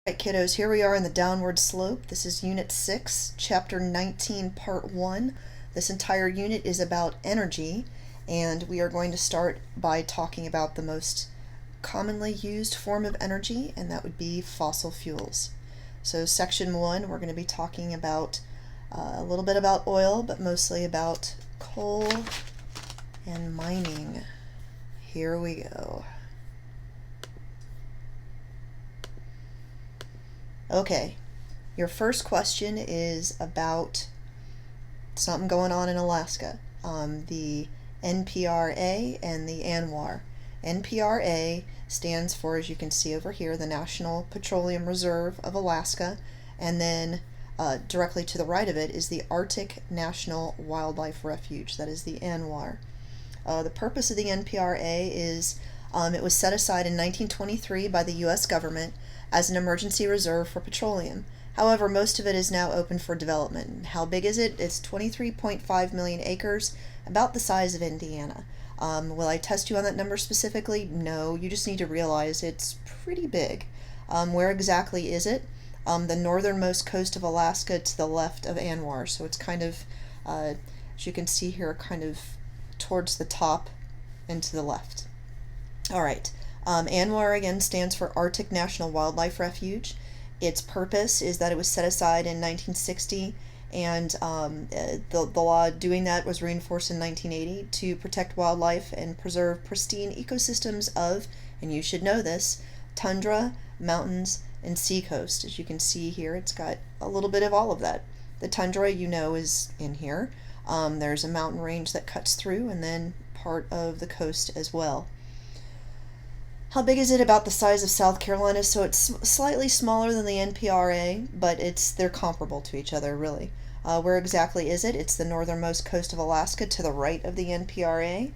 Alright, kiddos, here we are in the downward slope. This is Unit 6, Chapter 19, Part 1. This entire unit is about energy, and we are going to start by talking about the most commonly used form of energy, and that would be fossil fuels. So Section 1, we're going to be talking about a little bit about oil, but mostly about coal and mining. Here we go. Okay, your first question is about something going on in Alaska, the NPRA and the ANWR. NPRA stands for, as you can see over here, the National Petroleum Reserve of Alaska, and then directly to the right of it is the Arctic National Wildlife Refuge, that is the ANWR. The purpose of the NPRA is it was set aside in 1923 by the U.S. government as an emergency reserve for petroleum. However, most of it is now open for development. How big is it? It's 23.5 million acres, about the size of Indiana. Will I test you on that number specifically? No, you just need to realize it's pretty big. Where exactly is it? The northernmost coast of Alaska to the left of ANWR, so it's kind of, as you can see here, kind of towards the top and to the left. All right. ANWR again stands for Arctic National Wildlife Refuge. Its purpose is that it was set aside in 1960, and the law doing that was reinforced in 1980 to protect wildlife and preserve pristine ecosystems of, and you should know this, tundra, mountains, and seacoast. As you can see here, it's got a little bit of all of that. The tundra, you know, is in here. There's a mountain range that cuts through, and then part of the coast as well. How big is it? About the size of South Carolina, so it's slightly smaller than the NPRA, but they're comparable to each other, really. Where exactly is it? It's the northernmost coast of Alaska to the right of the NPRA.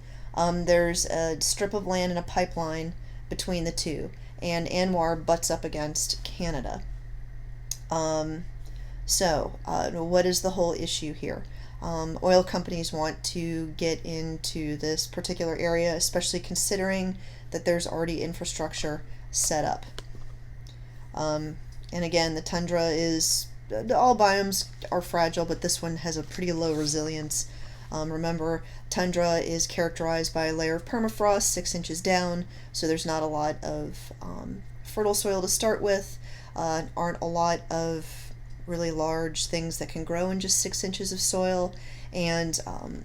There's a strip of land and a pipeline between the two, and ANWR butts up against Canada. What is the whole issue here? Oil companies want to get into this particular area, especially considering that there's already infrastructure set up. And again, the tundra is, all biomes are fragile, but this one has a pretty low resilience. Remember, tundra is characterized by a layer of permafrost 6 inches down, so there's not a lot of fertile soil to start with, aren't a lot of really large things that can grow in just 6 inches of soil, and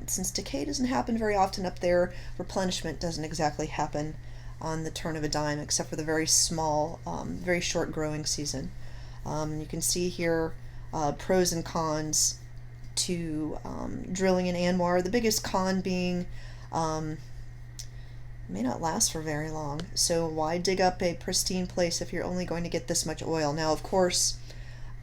since decay doesn't happen very often up there, replenishment doesn't exactly happen on the turn of a dime, except for the very small, very short growing season. You can see here pros and cons to drilling in ANWR. The biggest con being it may not last for very long, so why dig up a pristine place if you're only going to get this much oil? Now, of course,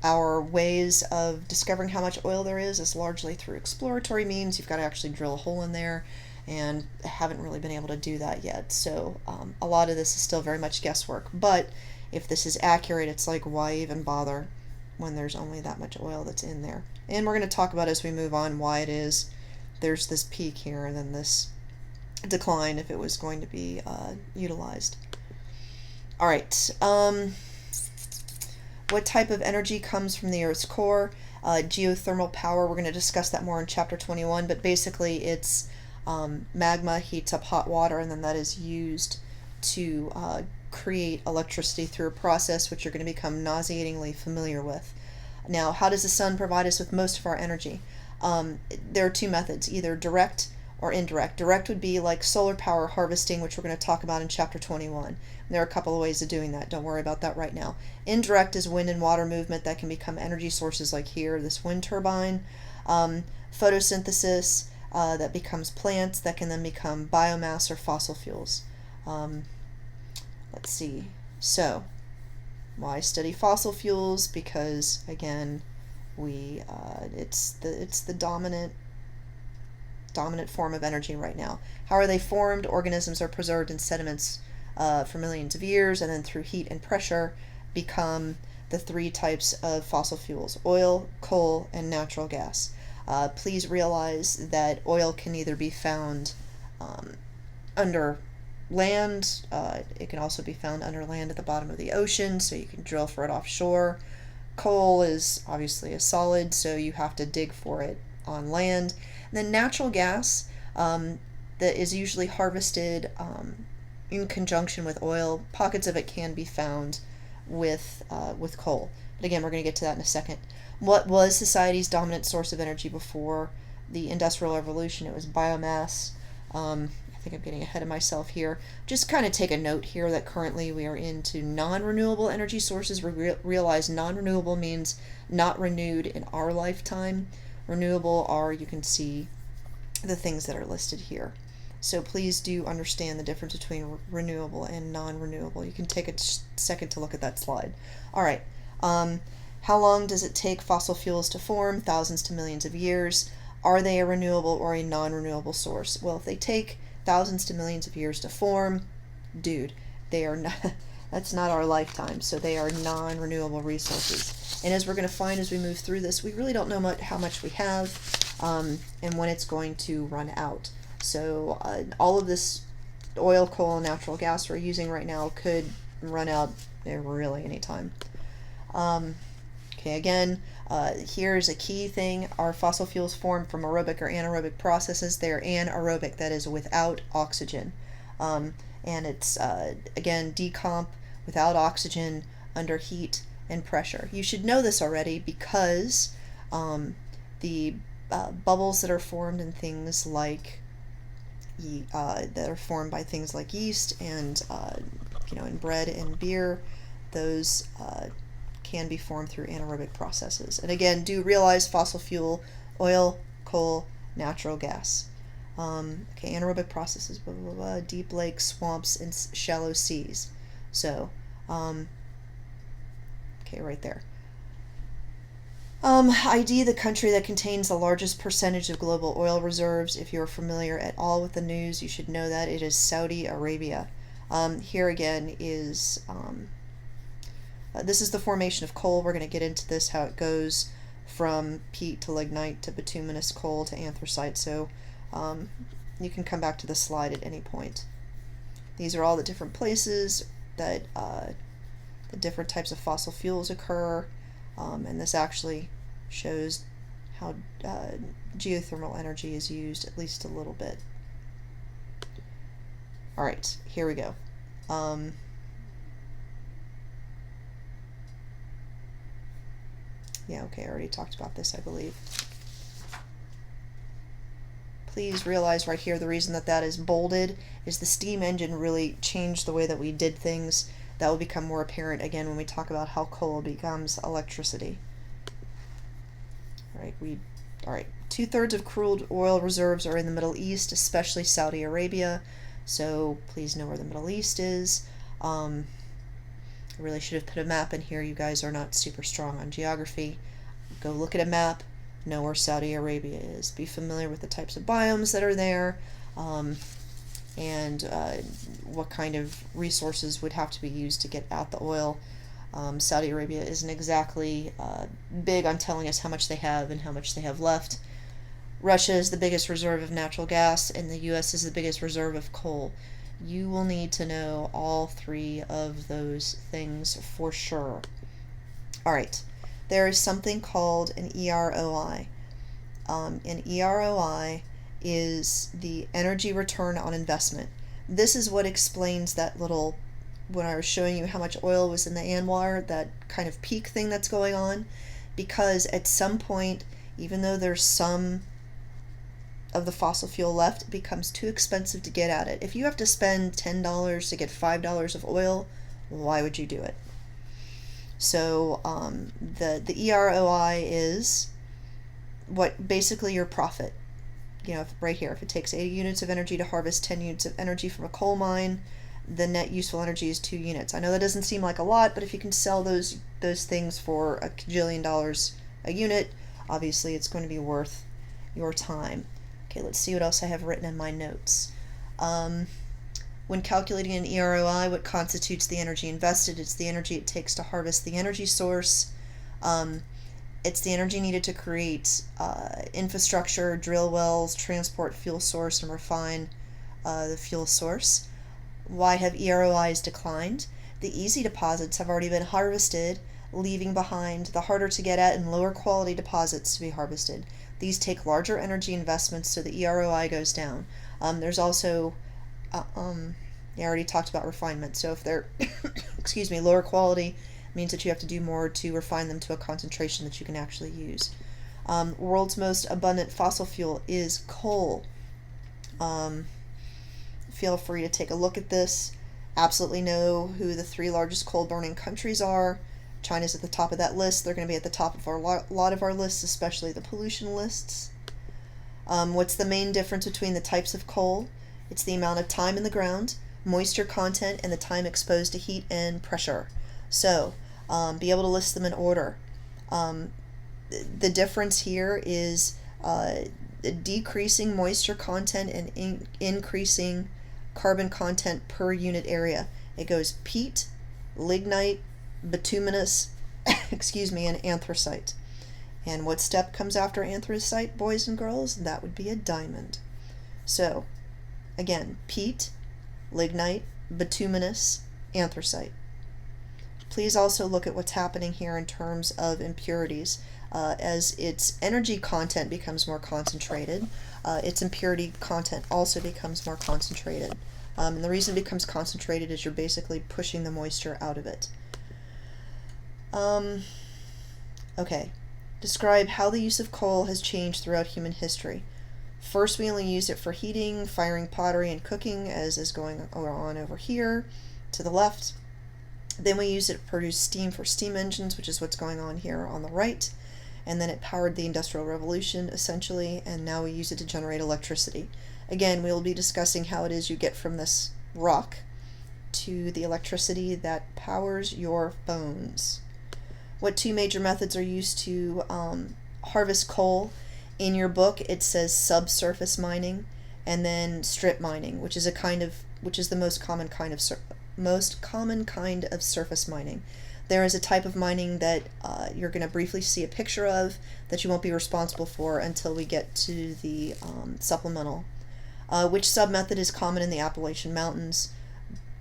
our ways of discovering how much oil there is largely through exploratory means. You've got to actually drill a hole in there, and haven't really been able to do that yet. So a lot of this is still very much guesswork. But if this is accurate, it's like, why even bother when there's only that much oil that's in there? And we're going to talk about as we move on why it is there's this peak here and then this decline if it was going to be utilized. All right. What type of energy comes from the Earth's core? Geothermal power. We're going to discuss that more in Chapter 21, but basically it's magma heats up hot water, and then that is used to create electricity through a process which you're going to become nauseatingly familiar with. Now, how does the sun provide us with most of our energy? There are two methods, either direct or indirect. Direct would be like solar power harvesting, which we're going to talk about in Chapter 21. There are a couple of ways of doing that. Don't worry about that right now. Indirect is wind and water movement that can become energy sources, like here, this wind turbine. Photosynthesis, that becomes plants that can then become biomass or fossil fuels. Let's see. So, why study fossil fuels? Because again, it's the dominant form of energy right now. How are they formed? Organisms are preserved in sediments for millions of years, and then through heat and pressure become the three types of fossil fuels: oil, coal, and natural gas. Please realize that oil can either be found under land. It can also be found under land at the bottom of the ocean, so you can drill for it offshore. Coal is obviously a solid, so you have to dig for it on land. And then natural gas, that is usually harvested in conjunction with oil. Pockets of it can be found with coal. But again, we're going to get to that in a second. What was society's dominant source of energy before the Industrial Revolution? It was biomass. I think I'm getting ahead of myself here. Just kind of take a note here that currently we are into non-renewable energy sources. We realize non-renewable means not renewed in our lifetime. Renewable are, you can see the things that are listed here. So please do understand the difference between renewable and non-renewable. You can take a second to look at that slide. All right. How long does it take fossil fuels to form? Thousands to millions of years. Are they a renewable or a non-renewable source? Well, if they take thousands to millions of years to form, dude, they are not, that's not our lifetime, so they are non-renewable resources. And as we're going to find as we move through this, we really don't know how much we have and when it's going to run out. So all of this oil, coal, and natural gas we're using right now could run out really anytime. Okay, again, here's a key thing. Are fossil fuels formed from aerobic or anaerobic processes? They're anaerobic, that is without oxygen. And it's, again, decomp without oxygen under heat and pressure. You should know this already because the bubbles that are formed in things like that are formed by things like yeast and in bread and beer, those can be formed through anaerobic processes. And again, do realize fossil fuel, oil, coal, natural gas. Okay, anaerobic processes, blah, blah, blah, deep lakes, swamps, and shallow seas. So, okay, right there. ID, the country that contains the largest percentage of global oil reserves. If you're familiar at all with the news, you should know that. It is Saudi Arabia. Here again is, this is the formation of coal. We're going to get into this, how it goes from peat to lignite to bituminous coal to anthracite. So you can come back to this slide at any point. These are all the different places that the different types of fossil fuels occur. And this actually shows how geothermal energy is used at least a little bit. All right, here we go. Yeah, okay, I already talked about this, I believe. Please realize right here the reason that is bolded is the steam engine really changed the way that we did things. That will become more apparent again when we talk about how coal becomes electricity. All right. 2/3 of crude oil reserves are in the Middle East, especially Saudi Arabia. So please know where the Middle East is. I really should have put a map in here. You guys are not super strong on geography. Go look at a map, know where Saudi Arabia is. Be familiar with the types of biomes that are there, and what kind of resources would have to be used to get at the oil. Saudi Arabia isn't exactly big on telling us how much they have and how much they have left. Russia is the biggest reserve of natural gas, and the U.S. is the biggest reserve of coal. You will need to know all three of those things for sure. All right, there is something called an EROI. An EROI is the energy return on investment. This is what explains that little, when I was showing you how much oil was in the ANWR, that kind of peak thing that's going on, because at some point, even though there's some of the fossil fuel left, it becomes too expensive to get at it. If you have to spend $10 to get $5 of oil, why would you do it? So the EROI is what basically your profit. Right here, if it takes 80 units of energy to harvest 10 units of energy from a coal mine, the net useful energy is 2 units. I know that doesn't seem like a lot, but if you can sell those things for $1 gajillion a unit, obviously it's going to be worth your time. Okay, let's see what else I have written in my notes. When calculating an EROI, what constitutes the energy invested? It's the energy it takes to harvest the energy source. It's the energy needed to create infrastructure, drill wells, transport fuel source, and refine the fuel source. Why have EROIs declined? The easy deposits have already been harvested, leaving behind the harder to get at and lower quality deposits to be harvested. These take larger energy investments, so the EROI goes down. There's also, I already talked about refinement. So if they're, excuse me, lower quality, means that you have to do more to refine them to a concentration that you can actually use. World's most abundant fossil fuel is coal. Feel free to take a look at this. Absolutely know who the 3 largest coal-burning countries are. China's at the top of that list. They're going to be at the top of a lot of our lists, especially the pollution lists. What's the main difference between the types of coal? It's the amount of time in the ground, moisture content, and the time exposed to heat and pressure. So, be able to list them in order. The difference here is decreasing moisture content and increasing carbon content per unit area. It goes peat, lignite, bituminous, excuse me, and anthracite. And what step comes after anthracite, boys and girls? That would be a diamond. So, again, peat, lignite, bituminous, anthracite. Please also look at what's happening here in terms of impurities. As its energy content becomes more concentrated, its impurity content also becomes more concentrated. And the reason it becomes concentrated is you're basically pushing the moisture out of it. Okay. Describe how the use of coal has changed throughout human history. First, we only used it for heating, firing pottery, and cooking, as is going on over here to the left. Then we used it to produce steam for steam engines, which is what's going on here on the right. And then it powered the Industrial Revolution, essentially, and now we use it to generate electricity. Again, we will be discussing how it is you get from this rock to the electricity that powers your phones. What 2 major methods are used to harvest coal? In your book, it says subsurface mining, and then strip mining, which is the most common kind of surface mining. There is a type of mining that you're going to briefly see a picture of that you won't be responsible for until we get to the supplemental. Which sub-method is common in the Appalachian Mountains?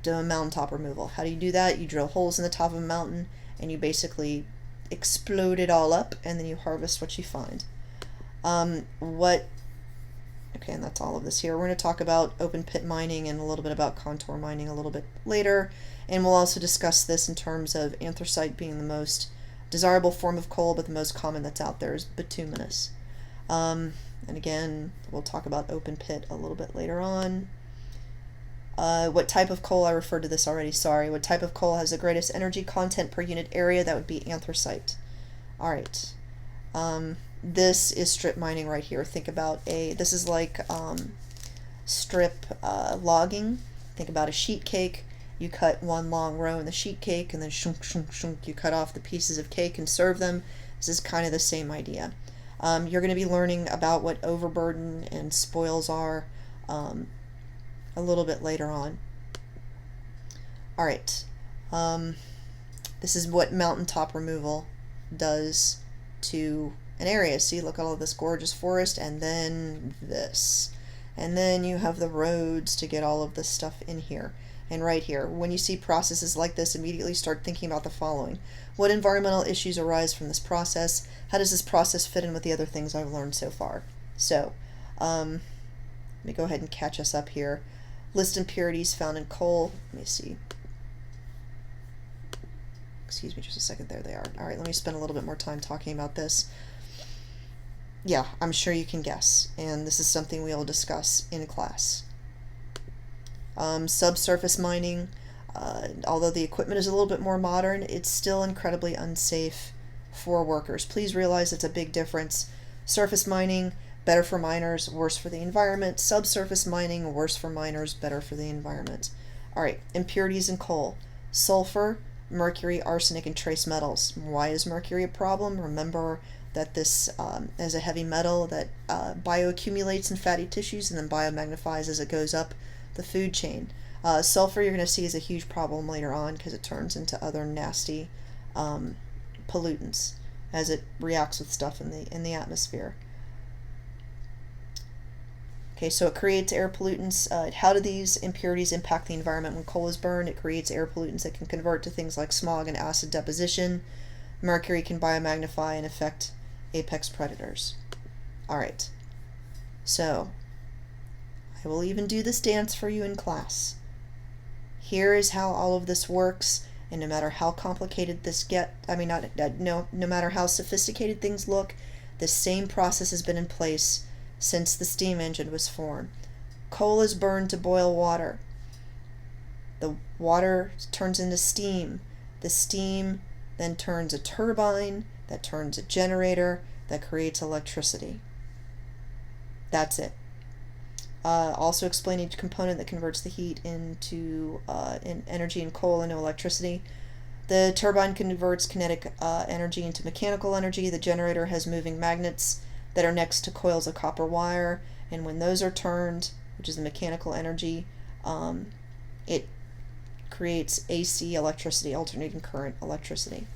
Mountaintop removal. How do you do that? You drill holes in the top of a mountain and you basically explode it all up, and then you harvest what you find. Okay, and that's all of this here. We're going to talk about open pit mining and a little bit about contour mining a little bit later, and we'll also discuss this in terms of anthracite being the most desirable form of coal, but the most common that's out there is bituminous. And again, we'll talk about open pit a little bit later on. What type of coal? I referred to this already, sorry. What type of coal has the greatest energy content per unit area? That would be anthracite. Alright. This is strip mining right here. Think about this is like strip logging. Think about a sheet cake. You cut one long row in the sheet cake, and then shunk, shunk, shunk, you cut off the pieces of cake and serve them. This is kind of the same idea. You're going to be learning about what overburden and spoils are a little bit later on. Alright. This is what mountaintop removal does to an area. See, look at all this gorgeous forest, and then this. And then you have the roads to get all of this stuff in here. And right here, when you see processes like this, immediately start thinking about the following. What environmental issues arise from this process? How does this process fit in with the other things I've learned so far? So, let me go ahead and catch us up here. List impurities found in coal. Let me see. Excuse me just a second. There they are. Alright, let me spend a little bit more time talking about this. Yeah, I'm sure you can guess, and this is something we will discuss in class. Subsurface mining, although the equipment is a little bit more modern, it's still incredibly unsafe for workers. Please realize it's a big difference. Surface mining, better for miners, worse for the environment. Subsurface mining, worse for miners, better for the environment. Alright, impurities in coal. Sulfur, mercury, arsenic, and trace metals. Why is mercury a problem? Remember that this is a heavy metal that bioaccumulates in fatty tissues and then biomagnifies as it goes up the food chain. Sulfur you're going to see is a huge problem later on because it turns into other nasty pollutants as it reacts with stuff in the atmosphere. Okay, so it creates air pollutants. How do these impurities impact the environment? When coal is burned, it creates air pollutants that can convert to things like smog and acid deposition. Mercury can biomagnify and affect apex predators. All right, so I will even do this dance for you in class. Here is how all of this works, and no matter how complicated this no matter how sophisticated things look, the same process has been in place since the steam engine was formed. Coal is burned to boil water. The water turns into steam. The steam then turns a turbine, that turns a generator, that creates electricity. That's it. Also explain each component that converts the heat into energy in coal into electricity. The turbine converts kinetic energy into mechanical energy. The generator has moving magnets that are next to coils of copper wire, and when those are turned, which is the mechanical energy, it creates AC electricity, alternating current electricity.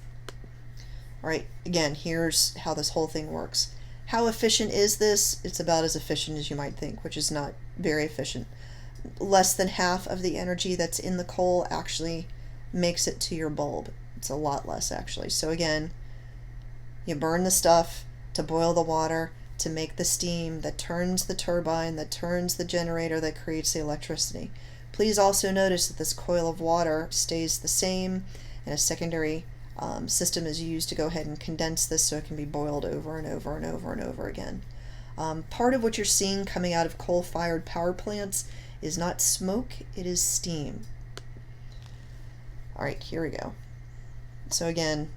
All right, again, here's how this whole thing works. How efficient is this? It's about as efficient as you might think, which is not very efficient. Less than half of the energy that's in the coal actually makes it to your bulb. It's a lot less, actually. So again, you burn the stuff to boil the water, to make the steam that turns the turbine, that turns the generator, that creates the electricity. Please also notice that this coil of water stays the same, and a secondary system is used to go ahead and condense this so it can be boiled over and over and over and over again. Part of what you're seeing coming out of coal-fired power plants is not smoke, it is steam. All right, here we go. So again,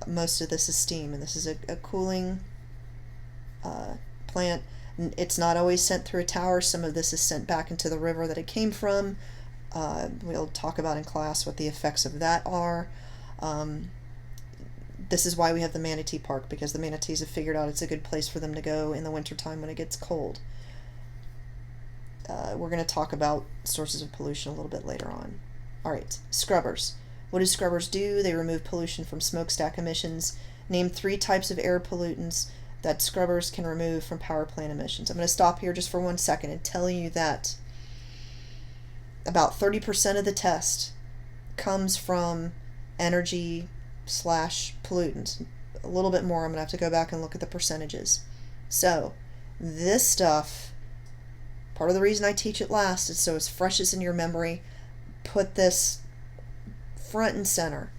most of this is steam, and this is a cooling plant. It's not always sent through a tower. Some of this is sent back into the river that it came from. We'll talk about in class what the effects of that are. This is why we have the manatee park, because the manatees have figured out it's a good place for them to go in the wintertime when it gets cold. We're going to talk about sources of pollution a little bit later on. All right, scrubbers. What do scrubbers do? They remove pollution from smokestack emissions. Name 3 types of air pollutants that scrubbers can remove from power plant emissions. I'm going to stop here just for 1 second and tell you that about 30% of the test comes from energy / pollutants. A little bit more. I'm going to have to go back and look at the percentages. So this stuff, part of the reason I teach it last is so it's fresh as in your memory. Put this front and center.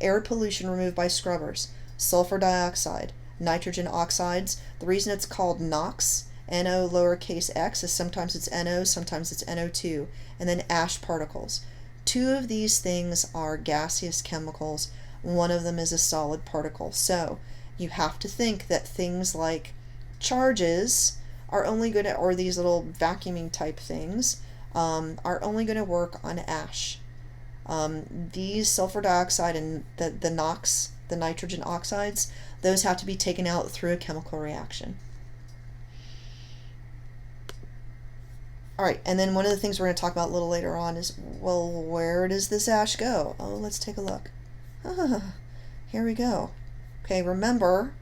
Air pollution removed by scrubbers. Sulfur dioxide, nitrogen oxides. The reason it's called NOx, NO lowercase x, is sometimes it's NO, sometimes it's NO2, and then ash particles. 2 of these things are gaseous chemicals. One of them is a solid particle. So you have to think that things like charges are only going to, or these little vacuuming type things, are only going to work on ash. These sulfur dioxide and the NOx, the nitrogen oxides, those have to be taken out through a chemical reaction. All right, and then one of the things we're going to talk about a little later on is, well, where does this ash go? Oh, let's take a look. Here we go. Okay, remember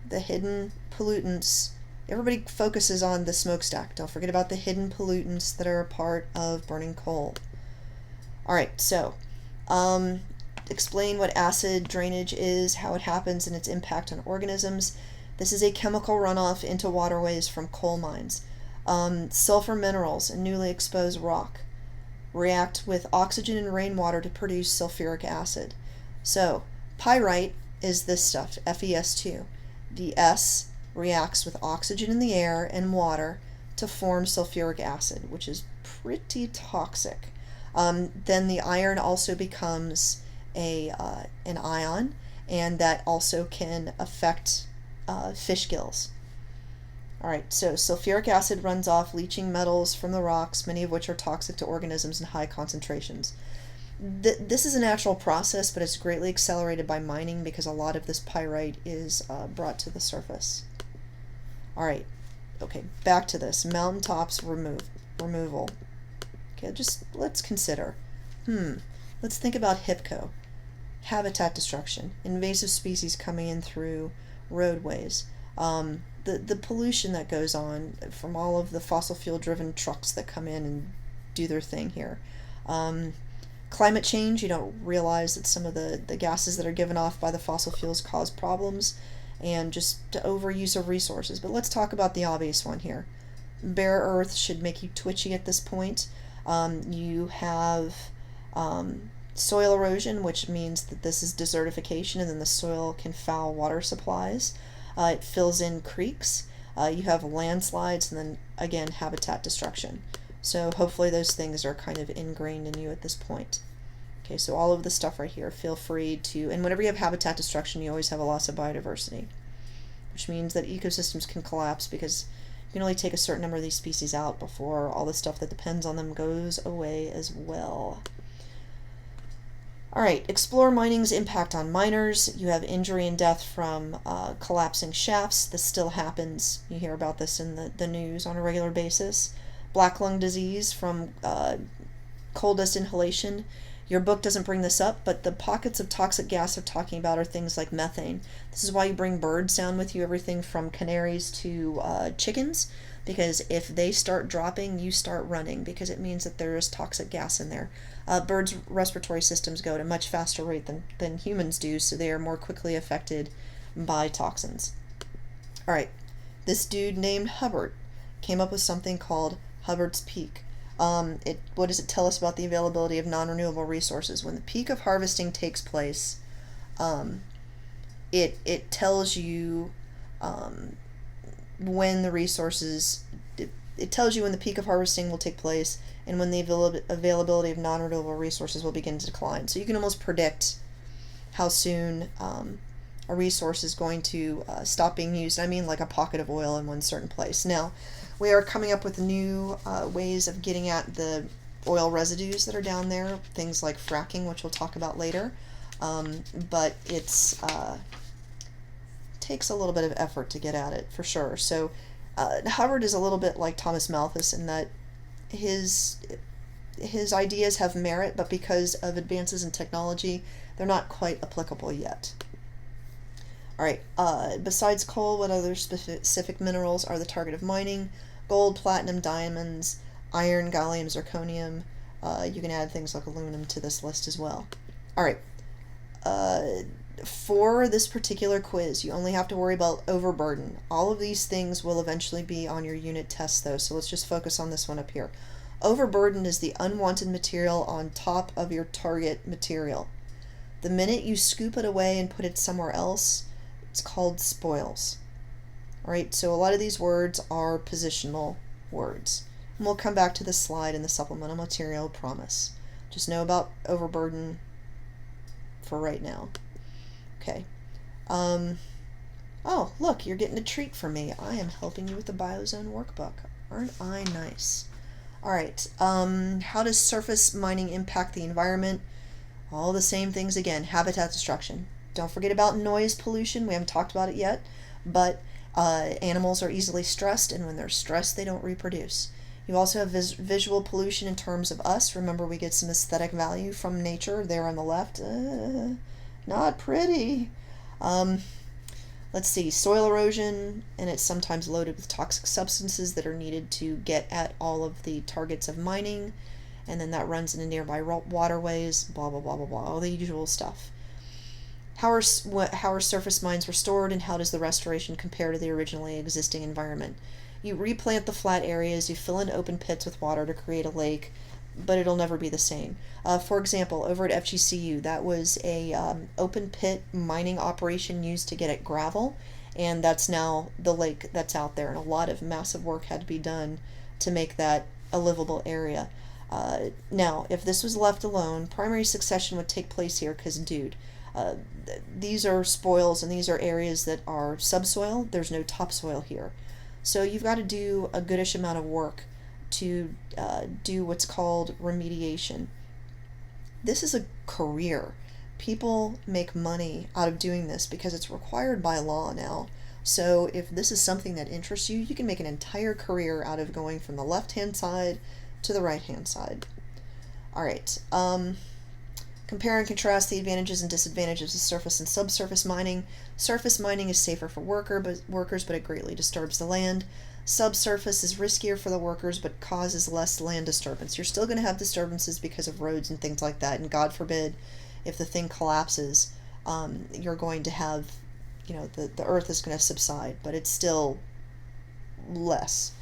the hidden pollutants. Everybody focuses on the smokestack. Don't forget about the hidden pollutants that are a part of burning coal. All right, so explain what acid drainage is, how it happens, and its impact on organisms. This is a chemical runoff into waterways from coal mines. Sulfur minerals and newly exposed rock react with oxygen and rainwater to produce sulfuric acid. So pyrite is this stuff, FeS2. The S reacts with oxygen in the air and water to form sulfuric acid, which is pretty toxic. Then the iron also becomes an ion, and that also can affect fish gills. All right, so sulfuric acid runs off, leaching metals from the rocks, many of which are toxic to organisms in high concentrations. This is a natural process, but it's greatly accelerated by mining because a lot of this pyrite is brought to the surface. All right, okay, back to this. Mountaintops removal. Okay, just let's consider. Let's think about HIPCO. Habitat destruction, invasive species coming in through roadways. The pollution that goes on from all of the fossil fuel driven trucks that come in and do their thing here. Climate change, you don't realize that some of the gases that are given off by the fossil fuels cause problems, and just the overuse of resources. But let's talk about the obvious one here. Bare earth should make you twitchy at this point. You have soil erosion, which means that this is desertification, and then the soil can foul water supplies. It fills in creeks. You have landslides, and then again habitat destruction. So hopefully those things are kind of ingrained in you at this point. Okay, so all of the stuff right here, feel free to, and whenever you have habitat destruction, you always have a loss of biodiversity, which means that ecosystems can collapse because you can only take a certain number of these species out before all the stuff that depends on them goes away as well. Alright, explore mining's impact on miners. You have injury and death from collapsing shafts. This still happens. You hear about this in the news on a regular basis. Black lung disease from coal dust inhalation. Your book doesn't bring this up, but the pockets of toxic gas they're talking about are things like methane. This is why you bring birds down with you, everything from canaries to chickens, because if they start dropping, you start running, because it means that there is toxic gas in there. Birds' respiratory systems go at a much faster rate than humans do, so they are more quickly affected by toxins. Alright, this dude named Hubbert came up with something called Hubbert's Peak. What does it tell us about the availability of non-renewable resources? When the peak of harvesting takes place, it tells you when the resources, it tells you when the peak of harvesting will take place and when the availability of non-renewable resources will begin to decline. So you can almost predict how soon a resource is going to stop being used. I mean, like a pocket of oil in one certain place. Now, we are coming up with new ways of getting at the oil residues that are down there, things like fracking, which we'll talk about later. But it's takes a little bit of effort to get at it, for sure. So Hubbard is a little bit like Thomas Malthus in that his ideas have merit, but because of advances in technology, they're not quite applicable yet. Alright, besides coal, what other specific minerals are the target of mining? Gold, platinum, diamonds, iron, gallium, zirconium. You can add things like aluminum to this list as well. Alright, for this particular quiz, you only have to worry about overburden. All of these things will eventually be on your unit test, though, so let's just focus on this one up here. Overburden is the unwanted material on top of your target material. The minute you scoop it away and put it somewhere else, it's called spoils. Alright, so a lot of these words are positional words. And we'll come back to this slide in the supplemental material, promise. Just know about overburden for right now. Okay. Oh, look, you're getting a treat from me. I am helping you with the Biozone workbook. Aren't I nice? Alright, how does surface mining impact the environment? All the same things again. Habitat destruction. Don't forget about noise pollution. We haven't talked about it yet, but animals are easily stressed, and when they're stressed, they don't reproduce. You also have visual pollution in terms of us. Remember, we get some aesthetic value from nature there on the left. Not pretty. Let's see, soil erosion, and it's sometimes loaded with toxic substances that are needed to get at all of the targets of mining, and then that runs into nearby waterways, blah, blah, blah, blah, blah, all the usual stuff. How are surface mines restored, and how does the restoration compare to the originally existing environment? You replant the flat areas, you fill in open pits with water to create a lake, but it'll never be the same. For example, over at FGCU, that was a open pit mining operation used to get at gravel, and that's now the lake that's out there, and a lot of massive work had to be done to make that a livable area. Now, if this was left alone, primary succession would take place here because, dude, these are spoils and these are areas that are subsoil. There's no topsoil here. So you've got to do a goodish amount of work to do what's called remediation. This is a career. People make money out of doing this because it's required by law now. So if this is something that interests you, you can make an entire career out of going from the left-hand side to the right-hand side. Alright, Compare and contrast the advantages and disadvantages of surface and subsurface mining. Surface mining is safer for workers, but it greatly disturbs the land. Subsurface is riskier for the workers, but causes less land disturbance. You're still going to have disturbances because of roads and things like that, and God forbid, if the thing collapses, you're going to have, the earth is going to subside, but it's still less.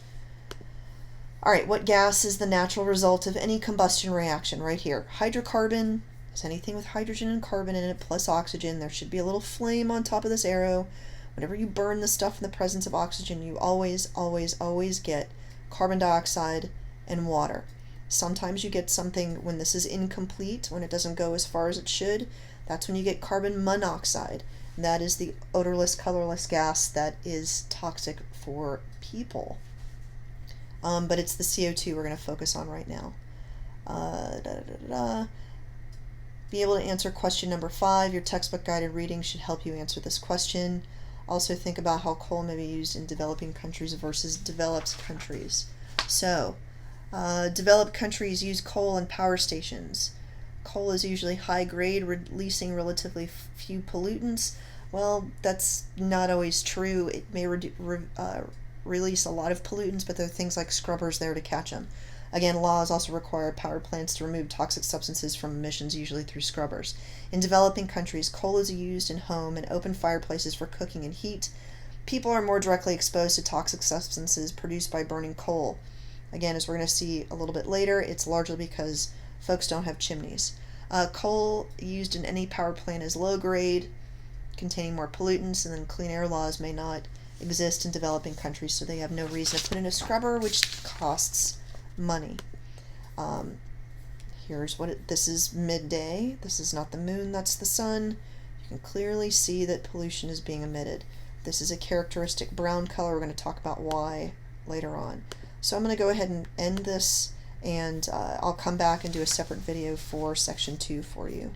All right, what gas is the natural result of any combustion reaction? Right here, hydrocarbon. Anything with hydrogen and carbon in it plus oxygen. There should be a little flame on top of this arrow. Whenever you burn the stuff in the presence of oxygen, you always, always, always get carbon dioxide and water. Sometimes you get something when this is incomplete, when it doesn't go as far as it should. That's when you get carbon monoxide. That is the odorless, colorless gas that is toxic for people. But it's the CO2 we're going to focus on right now. Be able to answer question number 5. Your textbook guided reading should help you answer this question. Also think about how coal may be used in developing countries versus developed countries. So, developed countries use coal in power stations. Coal is usually high grade, releasing relatively few pollutants. Well, that's not always true. It may release a lot of pollutants, but there are things like scrubbers there to catch them. Again, laws also require power plants to remove toxic substances from emissions, usually through scrubbers. In developing countries, coal is used in home and open fireplaces for cooking and heat. People are more directly exposed to toxic substances produced by burning coal. Again, as we're going to see a little bit later, it's largely because folks don't have chimneys. Coal used in any power plant is low grade, containing more pollutants, and then clean air laws may not exist in developing countries, so they have no reason to put in a scrubber, which costs money. Here's what this is midday. This is not the moon, that's the sun. You can clearly see that pollution is being emitted. This is a characteristic brown color. We're going to talk about why later on. So I'm going to go ahead and end this, and I'll come back and do a separate video for section 2 for you.